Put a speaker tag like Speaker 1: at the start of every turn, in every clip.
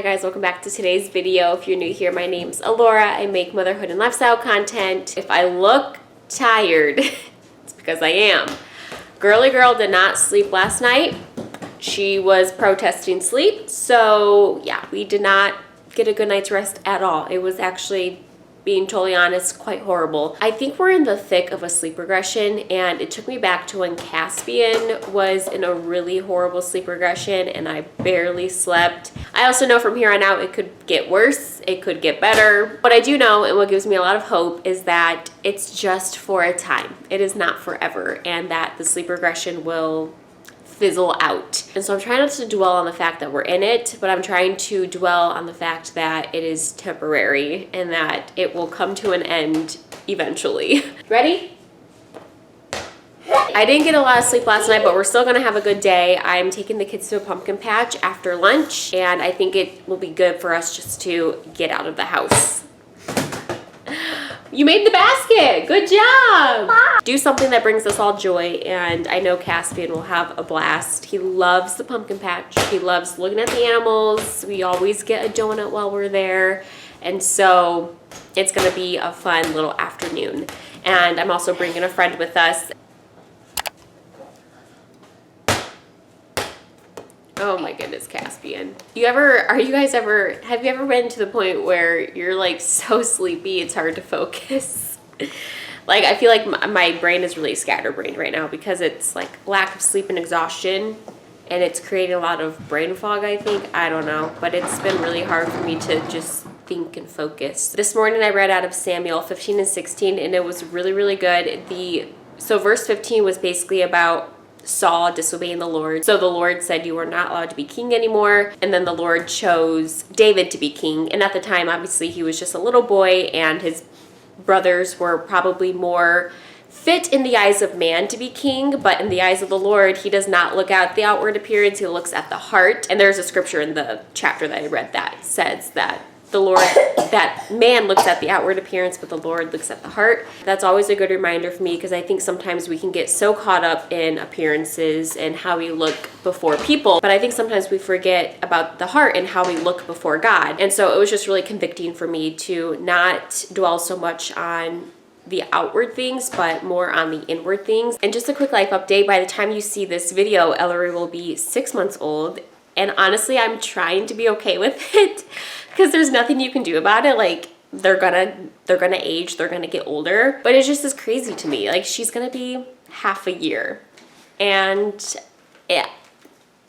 Speaker 1: guys, welcome back to today's video. If you're new here, my name's Alora. I make motherhood and lifestyle content. If I look tired, it's because I am. Girly girl did not sleep last night. She was protesting sleep, so yeah, we did not get a good night's rest at all. It was actually, being totally honest, quite horrible. I think we're in the thick of a sleep regression, and it took me back to when Caspian was in a really horrible sleep regression and I barely slept. I also know from here on out it could get worse, it could get better. What I do know, and what gives me a lot of hope, is that it's just for a time. It is not forever, and that the sleep regression will fizzle out. And so I'm trying not to dwell on the fact that we're in it, but I'm trying to dwell on the fact that it is temporary and that it will come to an end eventually. Ready? I didn't get a lot of sleep last night, but we're still gonna have a good day. I'm taking the kids to a pumpkin patch after lunch, and I think it will be good for us just to get out of the house. You made the basket. Good job. Do something that brings us all joy, and I know Caspian will have a blast. He loves the pumpkin patch. He loves looking at the animals. We always get a donut while we're there, and so it's gonna be a fun little afternoon. And I'm also bringing a friend with us. Oh my goodness, Caspian. Have you ever been to the point where you're like so sleepy it's hard to focus? Like, I feel like my brain is really scatterbrained right now because it's like lack of sleep and exhaustion, and it's creating a lot of brain fog, I think. I don't know, but it's been really hard for me to just think and focus. This morning I read out of Samuel 15 and 16, and it was really, really good. So verse 15 was basically about Saul disobeying the Lord. So the Lord said you are not allowed to be king anymore, and then the Lord chose David to be king. And at the time, obviously, he was just a little boy, and his brothers were probably more fit in the eyes of man to be king, but in the eyes of the Lord, he does not look at the outward appearance, he looks at the heart. And there's a scripture in the chapter that I read that says that the Lord, that man looks at the outward appearance, but the Lord looks at the heart. That's always a good reminder for me, because I think sometimes we can get so caught up in appearances and how we look before people, but I think sometimes we forget about the heart and how we look before God. And so it was just really convicting for me to not dwell so much on the outward things, but more on the inward things. And just a quick life update, by the time you see this video, Ellery will be 6 months old. And honestly, I'm trying to be okay with it because there's nothing you can do about it. Like, they're gonna age, they're gonna get older. But it just is crazy to me. Like, she's gonna be half a year. And yeah,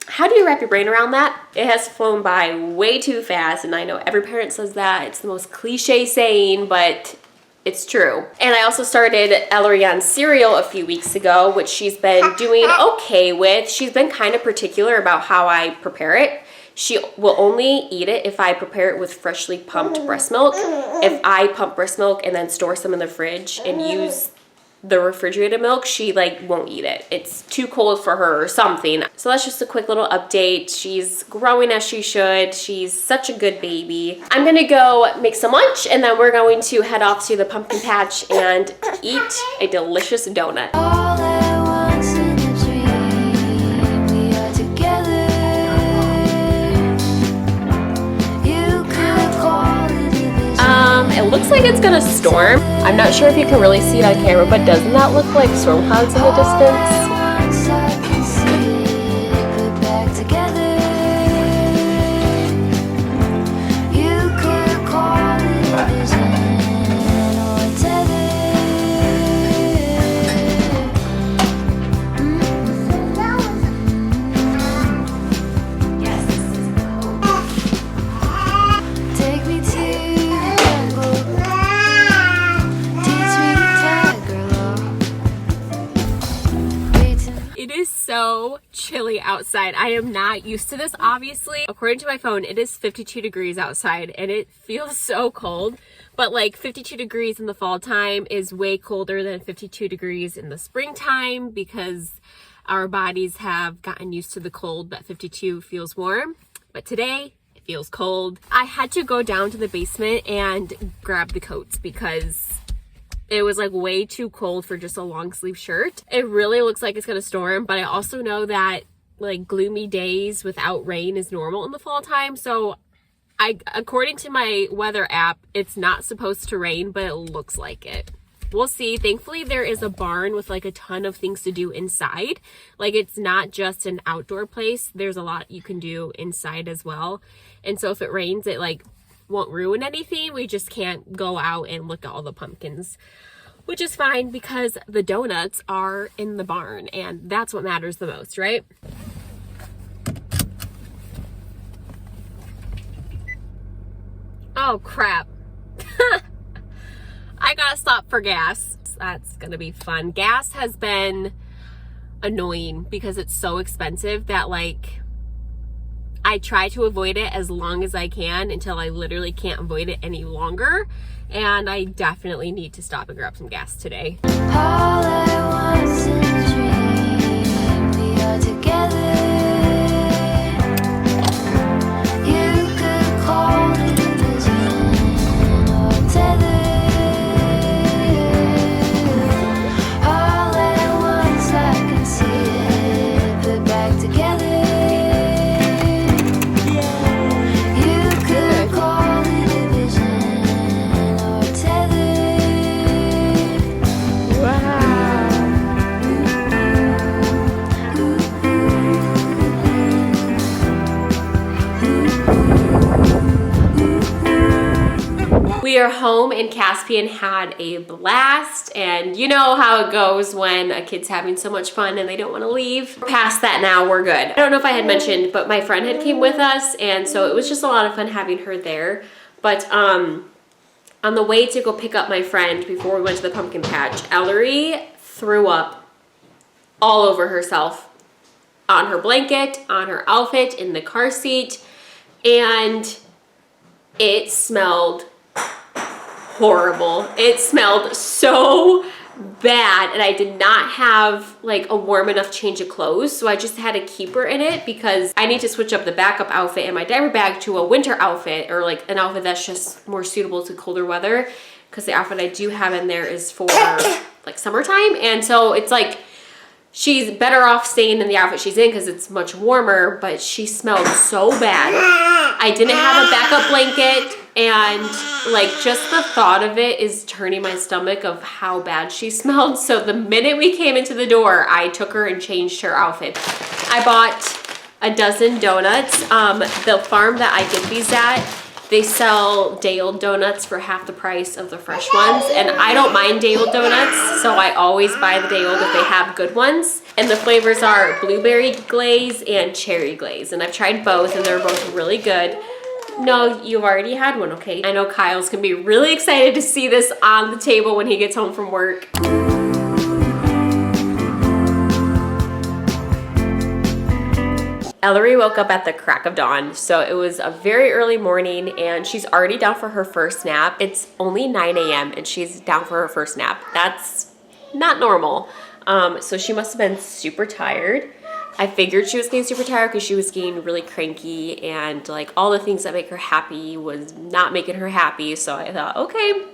Speaker 1: how do you wrap your brain around that? It has flown by way too fast. And I know every parent says that. It's the most cliche saying, but it's true. And I also started Ellery on cereal a few weeks ago, which she's been doing okay with. She's been kind of particular about how I prepare it. She will only eat it if I prepare it with freshly pumped breast milk. If I pump breast milk and then store some in the fridge and use the refrigerated milk, she like won't eat it. It's too cold for her or something. So that's just a quick little update. She's growing as she should. She's such a good baby. I'm gonna go make some lunch, and then we're going to head off to the pumpkin patch and eat a delicious donut. It looks like it's gonna storm. I'm not sure if you can really see it on camera, but doesn't that look like storm clouds in the distance? So chilly outside. I am not used to this, obviously. According to my phone, it is 52 degrees outside, and it feels so cold. But like 52 degrees in the fall time is way colder than 52 degrees in the springtime, because our bodies have gotten used to the cold, but 52 feels warm. But today, it feels cold. I had to go down to the basement and grab the coats because it was like way too cold for just a long sleeve shirt. It really looks like it's gonna storm, but I also know that like gloomy days without rain is normal in the fall time. So according to my weather app, it's not supposed to rain, but it looks like it. We'll see. Thankfully, there is a barn with like a ton of things to do inside. Like, it's not just an outdoor place. There's a lot you can do inside as well. And so if it rains, it like won't ruin anything. We just can't go out and look at all the pumpkins, which is fine because the donuts are in the barn and that's what matters the most, right? Oh crap. I gotta stop for gas. That's gonna be fun. Gas has been annoying because it's so expensive that like I try to avoid it as long as I can until I literally can't avoid it any longer. And I definitely need to stop and grab some gas today.
Speaker 2: All I want is dream we are together. You could call it a vision or tether. All at once I can see it put back together. You could call it a vision or tether.
Speaker 1: We are home and Caspian had a blast, and you know how it goes when a kid's having so much fun and they don't want to leave. Past that now, we're good. I don't know if I had mentioned, but my friend had came with us, and so it was just a lot of fun having her there. But on the way to go pick up my friend before we went to the pumpkin patch, Ellery threw up all over herself, on her blanket, on her outfit, in the car seat, and it smelled horrible. It smelled so bad, and I did not have like a warm enough change of clothes, so I just had to keep her in it because I need to switch up the backup outfit in my diaper bag to a winter outfit, or like an outfit that's just more suitable to colder weather, because the outfit I do have in there is for like summertime. And so it's like she's better off staying in the outfit she's in because it's much warmer, but she smelled so bad. I didn't have a backup blanket, and like just the thought of it is turning my stomach of how bad she smelled. So the minute we came into the door, I took her and changed her outfit. I bought a dozen donuts. The farm that I get these at, they sell day-old donuts for half the price of the fresh ones, and I don't mind day-old donuts, so I always buy the day-old if they have good ones. And the flavors are blueberry glaze and cherry glaze, and I've tried both and they're both really good. No, you've already had one, okay? I know Kyle's gonna be really excited to see this on the table when he gets home from work. Ellery woke up at the crack of dawn, so it was a very early morning, and she's already down for her first nap. It's only 9 a.m. and she's down for her first nap. That's not normal. So she must have been super tired. I figured she was getting super tired because she was getting really cranky, and like all the things that make her happy was not making her happy. So I thought, okay,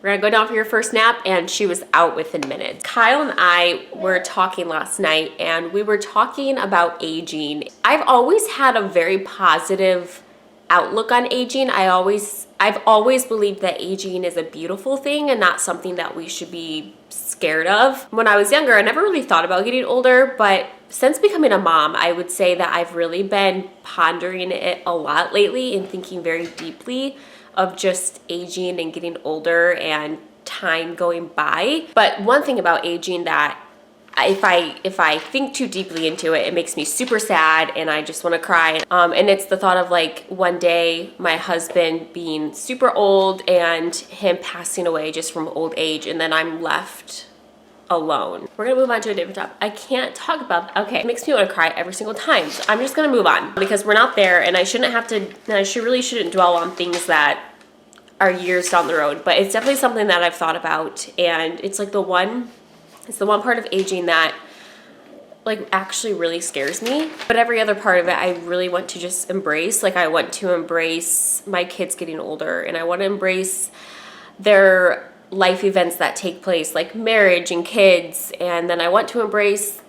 Speaker 1: we're gonna go down for your first nap, and she was out within minutes. Kyle and I were talking last night, and we were talking about aging. I've always had a very positive outlook on aging. I've always believed that aging is a beautiful thing and not something that we should be scared of. When I was younger, I never really thought about getting older, but since becoming a mom, I would say that I've really been pondering it a lot lately and thinking very deeply of just aging and getting older and time going by. But one thing about aging that if I think too deeply into it, it makes me super sad and I just want to cry. And it's the thought of like one day my husband being super old and him passing away just from old age, and then I'm left alone. We're gonna move on to a different topic. I can't talk about that. Okay, it makes me want to cry every single time. So I'm just gonna move on because we're not there, and I really shouldn't dwell on things that are years down the road. But it's definitely something that I've thought about, and it's like the one part of aging that like actually really scares me. But every other part of it I really want to just embrace. Like I want to embrace my kids getting older, and I want to embrace their life events that take place, like marriage and kids. And then I want to embrace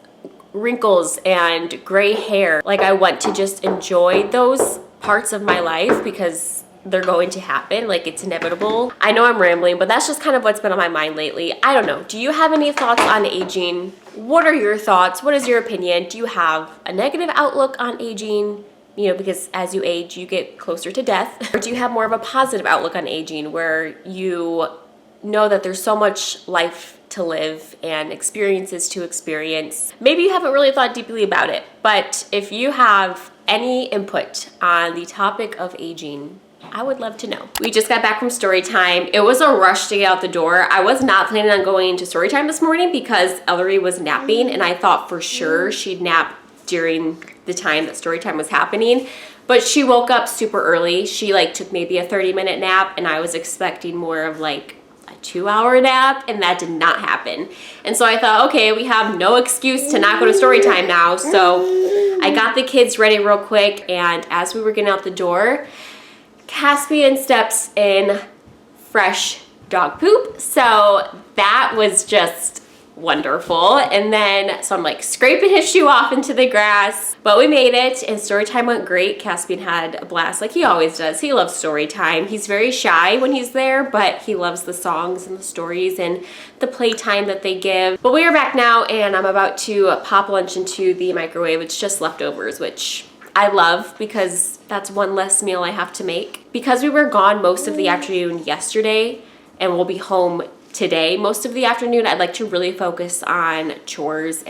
Speaker 1: wrinkles and gray hair. Like I want to just enjoy those parts of my life because they're going to happen. Like, it's inevitable. I know I'm rambling, but that's just kind of what's been on my mind lately. I don't know. Do you have any thoughts on aging? What are your thoughts? What is your opinion? Do you have a negative outlook on aging? You know, because as you age, you get closer to death. Or do you have more of a positive outlook on aging where you know that there's so much life to live and experiences to experience? Maybe you haven't really thought deeply about it, but if you have any input on the topic of aging, I would love to know. We just got back from story time. It was a rush to get out the door. I was not planning on going to story time this morning because Ellery was napping, and I thought for sure she'd nap during the time that story time was happening. But she woke up super early. She like took maybe a 30-minute nap, and I was expecting more of like a 2-hour nap, and that did not happen. And so I thought, okay, we have no excuse to not go to story time now. So I got the kids ready real quick, and as we were getting out the door, Caspian steps in fresh dog poop. So that was just wonderful. And then, so I'm like scraping his shoe off into the grass, but we made it and story time went great. Caspian had a blast like he always does. He loves story time. He's very shy when he's there, but he loves the songs and the stories and the playtime that they give. But we are back now, and I'm about to pop lunch into the microwave. It's just leftovers, which I love because that's one less meal I have to make. Because we were gone most of the afternoon yesterday and we'll be home today most of the afternoon, I'd like to really focus on chores.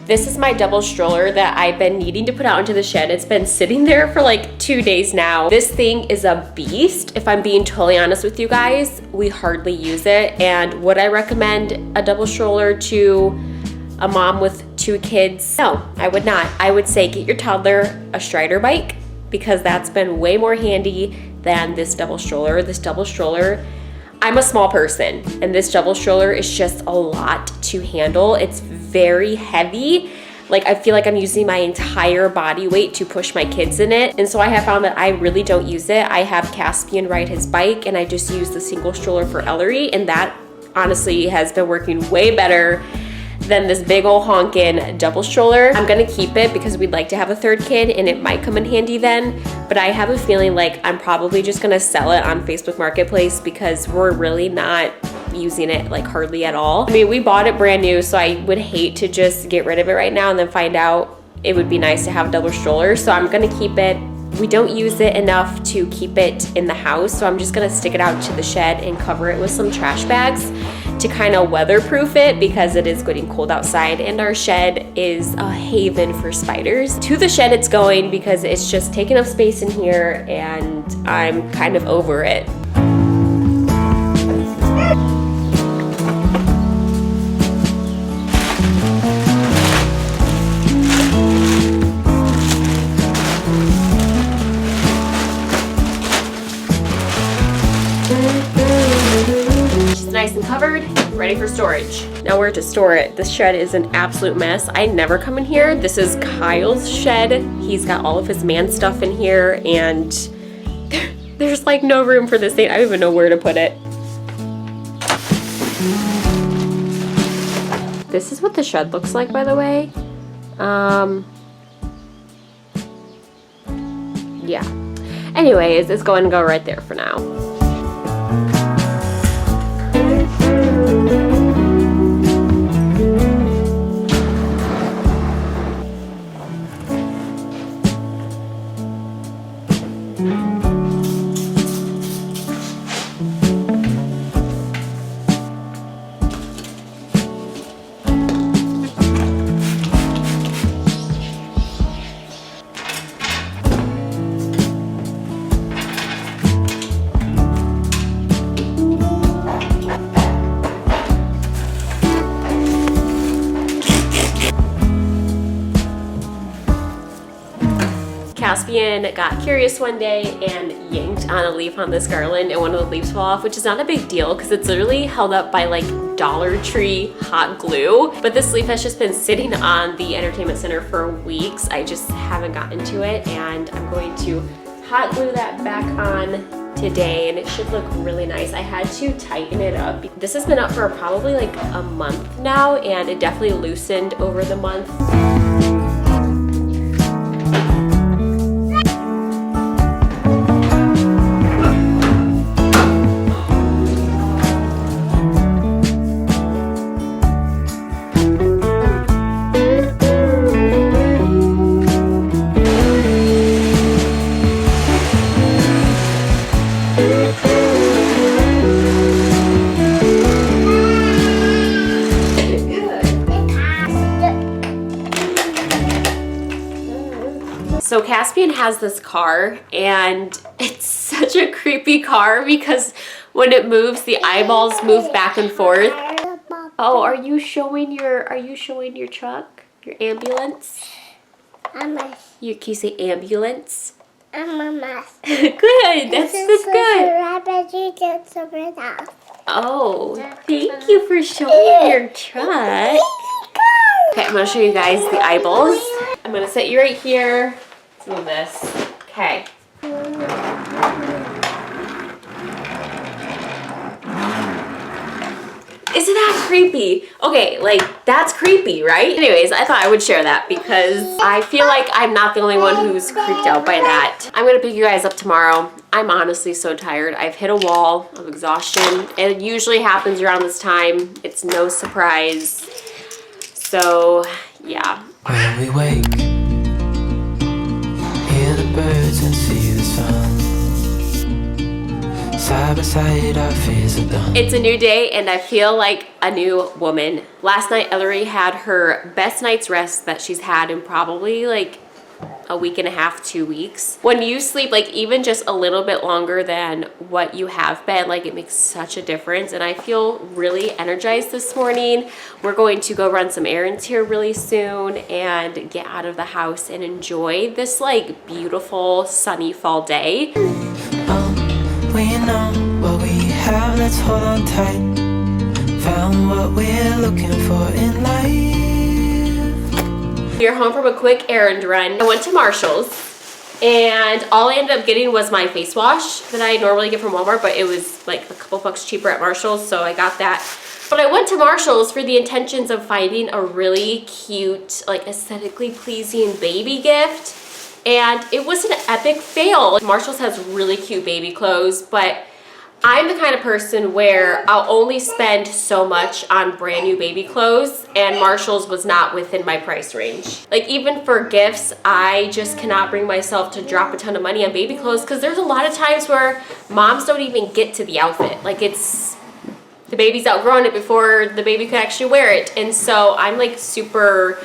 Speaker 1: This is my double stroller that I've been needing to put out into the shed. It's been sitting there for like 2 days now. This thing is a beast. If I'm being totally honest with you guys, we hardly use it. And would I recommend a double stroller to a mom with 2 kids? No, I would not. I would say get your toddler a Strider bike because that's been way more handy than this double stroller. This double stroller, I'm a small person, and this double stroller is just a lot to handle. It's very heavy. Like, I feel like I'm using my entire body weight to push my kids in it. And so I have found that I really don't use it. I have Caspian ride his bike, and I just use the single stroller for Ellery, and that honestly has been working way better than this big old honkin' double stroller. I'm gonna keep it because we'd like to have a 3rd kid and it might come in handy then, but I have a feeling like I'm probably just gonna sell it on Facebook Marketplace because we're really not using it like hardly at all. I mean, we bought it brand new, so I would hate to just get rid of it right now and then find out it would be nice to have a double stroller, so I'm gonna keep it. We don't use it enough to keep it in the house, so I'm just gonna stick it out to the shed and cover it with some trash bags to kind of weatherproof it because it is getting cold outside and our shed is a haven for spiders. To the shed it's going because it's just taking up space in here and I'm kind of over it. Nice and covered, ready for storage. Now where to store it. This shed is an absolute mess. I never come in here. This is Kyle's shed. He's got all of his man stuff in here and there's like no room for this thing. I don't even know where to put it. This is what the shed looks like, by the way. Yeah. Anyways, it's going to go right there for now. Caspian got curious one day and yanked on a leaf on this garland and one of the leaves fell off, which is not a big deal because it's literally held up by like Dollar Tree hot glue. But this leaf has just been sitting on the entertainment center for weeks. I just haven't gotten to it, and I'm going to hot glue that back on today, and it should look really nice. I had to tighten it up. This has been up for probably like a month now, and it definitely loosened over the month. So Caspian has this car, and it's such a creepy car because when it moves, the eyeballs move back and forth. Oh, are you showing your truck? Your ambulance? Can you say ambulance? Good, that's good. Oh, thank you for showing your truck. Okay, I'm gonna show you guys the eyeballs. I'm gonna set you right here. Let's move this. Okay. Isn't that creepy? Okay, like, that's creepy, right? Anyways, I thought I would share that because I feel like I'm not the only one who's creeped out by that. I'm gonna pick you guys up tomorrow. I'm honestly so tired. I've hit a wall of exhaustion. It usually happens around this time. It's no surprise. So, yeah.
Speaker 3: When we wake, hear the birds and see the sun. Side by side, our fears are done.
Speaker 1: It's a new day and I feel like a new woman. Last night, Ellery had her best night's rest that she's had in probably like a week and a half, 2 weeks. When you sleep like even just a little bit longer than what you have been, like it makes such a difference, and I feel really energized this morning. We're going to go run some errands here really soon and get out of the house and enjoy this like beautiful sunny fall day.
Speaker 3: We know what we have, let's hold on tight. Found what we're looking for in life.
Speaker 1: We're home from a quick errand run. I went to Marshall's, and all I ended up getting was my face wash that I normally get from Walmart, but it was like a couple bucks cheaper at Marshall's, so I got that. But I went to Marshall's for the intentions of finding a really cute, like aesthetically pleasing baby gift, and it was an epic fail. Marshall's has really cute baby clothes, but I'm the kind of person where I'll only spend so much on brand new baby clothes, and Marshall's was not within my price range. Like even for gifts, I just cannot bring myself to drop a ton of money on baby clothes because there's a lot of times where moms don't even get to the outfit. Like it's, the baby's outgrown it before the baby could actually wear it. And so I'm like super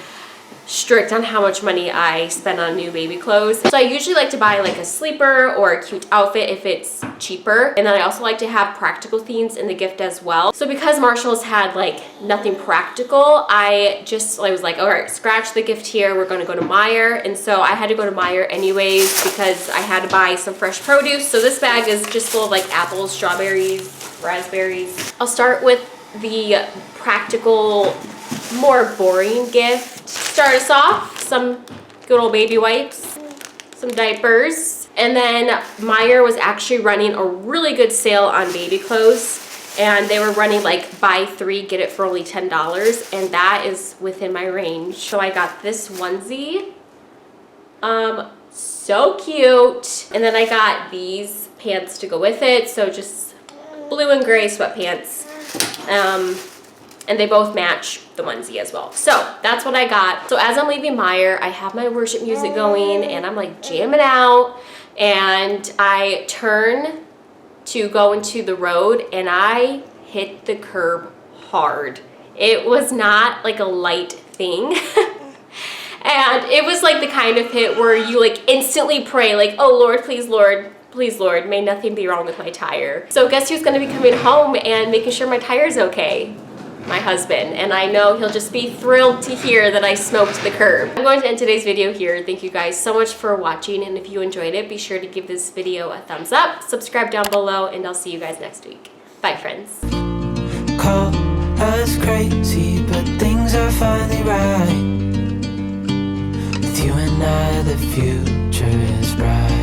Speaker 1: strict on how much money I spend on new baby clothes. So I usually like to buy like a sleeper or a cute outfit if it's cheaper. And then I also like to have practical themes in the gift as well. So because Marshall's had like nothing practical, I was like, all right, scratch the gift here. We're gonna go to Meijer. And so I had to go to Meijer anyways because I had to buy some fresh produce. So this bag is just full of like apples, strawberries, raspberries. I'll start with the practical, more boring gift. Start us off, some good old baby wipes, some diapers, and then Meijer was actually running a really good sale on baby clothes, and they were running like buy 3 get it for only $10, and that is within my range. So I got this onesie, so cute, and then I got these pants to go with it, so just blue and gray sweatpants. And they both match the onesie as well. So that's what I got. So as I'm leaving Meijer, I have my worship music going and I'm like jamming out, and I turn to go into the road and I hit the curb hard. It was not like a light thing. And it was like the kind of hit where you like instantly pray like, oh Lord, please Lord, may nothing be wrong with my tire. So guess who's gonna be coming home and making sure my tire's okay? my husband, and I know he'll just be thrilled to hear that I smoked the curb. I'm going to end today's video here. Thank you guys so much for watching, and if you enjoyed it, be sure to give this video a thumbs up, subscribe down below, and I'll see you guys next week. Bye, friends.
Speaker 3: Call us crazy, but things are finally right. With you and I, the future is bright.